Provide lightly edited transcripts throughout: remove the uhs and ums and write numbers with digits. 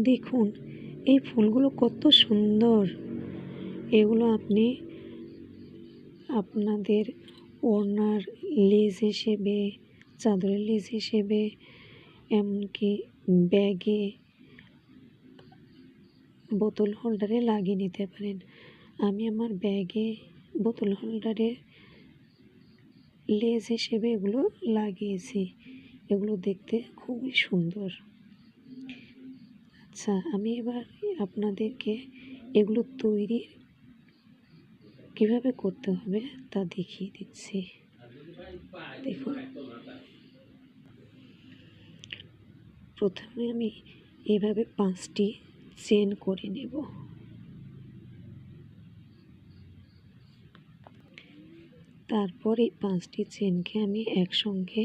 দেখুন এই ফুলগুলো কত সুন্দর। এগুলো আপনি আপনাদের ওড়নার লেস হিসেবে, চাদরের লেস হিসেবে, এমনকি ব্যাগে, বোতল হোল্ডারে লাগিয়ে নিতে পারেন। আমি আমার ব্যাগে, বোতল হোল্ডারে লেস হিসেবে এগুলো লাগিয়েছি। এগুলো দেখতে খুবই সুন্দর। আচ্ছা, আমি এবার আপনাদেরকে এগুলো তৈরি কিভাবে করতে হবে তা দেখিয়ে দিচ্ছি। দেখুন, প্রথমে আমি এভাবে 5টি চেন করে নেব। তারপর এই 5টি চেনকে আমি একসঙ্গে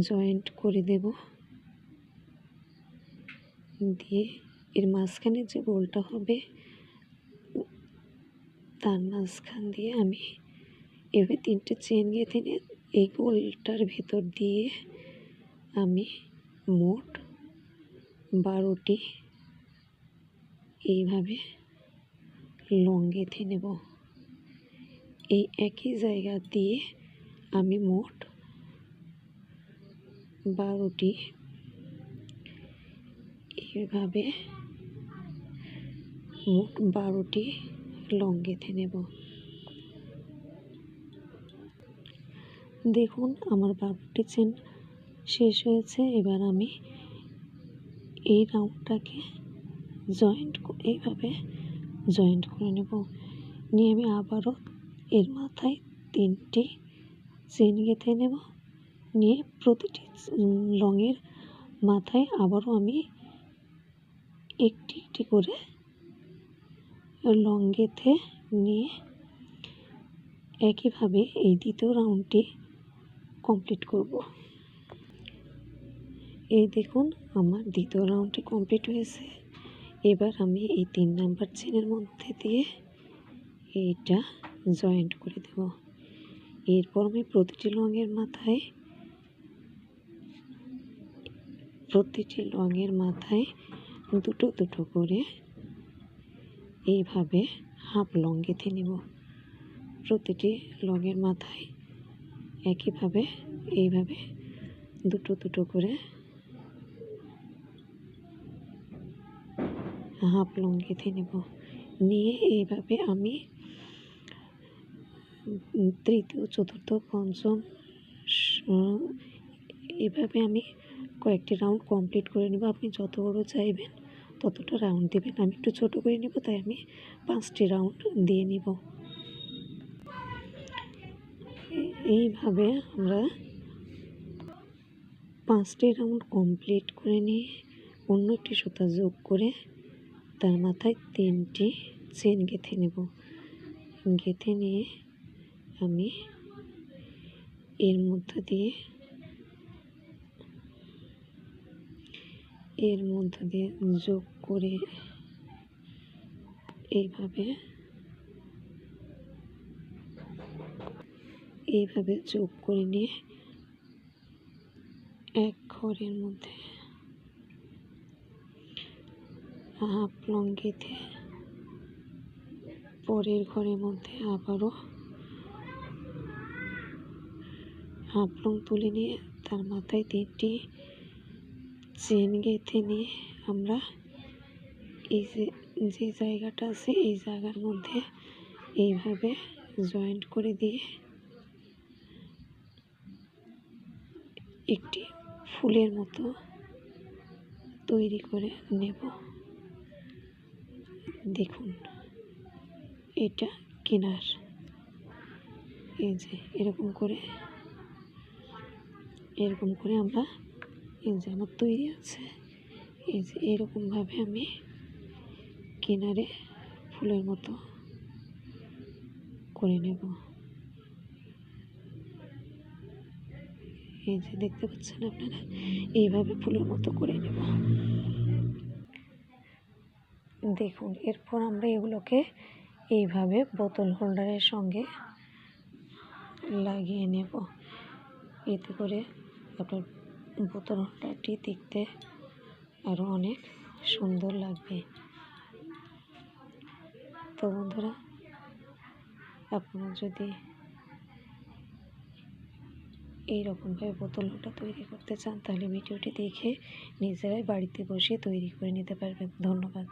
জয়েন্ট করে দেব। দিয়ে এর মাঝখানে যে গোলটা হবে তার মাঝখান দিয়ে আমি এভাবে 3টে চেন গেঁথে নিয়ে এই গোলটার ভেতর দিয়ে আমি মোট 12টি এইভাবে লং গেঁথে নেব। এই একই জায়গা দিয়ে আমি মোট 12টি এইভাবে মোট 12টি লং গেঁথে নেব। দেখুন আমার 12টি চেন শেষ হয়েছে। এবার আমি এই রাউন্ডটাকে এইভাবে জয়েন্ট করে নেব। নিয়ে আমি আবারও এর মাথায় 3টি চেন গেঁথে নেব। নিয়ে প্রতিটি লংয়ের মাথায় আবারও আমি একটি একটি করে লং গেঁথে নিয়ে একইভাবে এই দ্বিতীয় রাউন্ডটি কমপ্লিট করব। এই দেখুন আমার দ্বিতীয় রাউন্ডটি কমপ্লিট হয়েছে। এবার আমি এই 3 নাম্বার চেনের মধ্যে দিয়ে এইটা জয়েন্ট করে দেব। এরপর আমি প্রতিটি লংয়ের মাথায় দুটো দুটো করে এইভাবে হাফ লং গেঁথে নেব। প্রতিটি লংয়ের মাথায় একইভাবে এইভাবে দুটো দুটো করে হাফ লং গেঁথে নেব। নিয়ে এইভাবে আমি তৃতীয়, চতুর্থ, পঞ্চম এভাবে আমি কয়েকটি রাউন্ড কমপ্লিট করে নেব। আপনি যত বড় চাইবেন ততটা রাউন্ড দেবেন। আমি একটু ছোট করে নেব, তাই আমি 5টি রাউন্ড দিয়ে নিব। এইভাবে আমরা 5টি রাউন্ড কমপ্লিট করে নিয়ে অন্য একটি সুতা যোগ করে তার মাথায় 3টি চেন গেঁথে নেব। গেঁথে নিয়ে আমি এর মধ্য দিয়ে যোগ করে এইভাবে যোগ করে নিয়ে এক ঘরের মধ্যে হাফ লং গেঁথে পরের ঘরের মধ্যে আবারও হাফ লং তুলে নিয়ে তার মাথায় 3টি চেন গেঁথে নিয়ে আমরা এই যে জায়গাটা আছে এই জায়গার মধ্যে এইভাবে জয়েন্ট করে দিয়ে একটি ফুলের মতো তৈরি করে নেব। দেখুন এটা কিনার, এই যে এরকম করে আমরা এই যে আমার তৈরি আছে। এই যে এরকমভাবে আমি কিনারে ফুলের মতো করে নেব। এই যে দেখতে পাচ্ছেন আপনারা, এইভাবে ফুলের মতো করে নেব। দেখুন এরপর আমরা এগুলোকে এইভাবে বোতল হোল্ডারের সঙ্গে লাগিয়ে নেব। এতে করে আপনার বোতল হোল্ডারটি দেখতে আরও অনেক সুন্দর লাগবে। তো বন্ধুরা, আপনারা যদি এইরকমভাবে বোতল নোটা তৈরি করতে চান তাহলে ভিডিওটি দেখে নিজেরাই বাড়িতে বসে তৈরি করে নিতে পারবেন। ধন্যবাদ।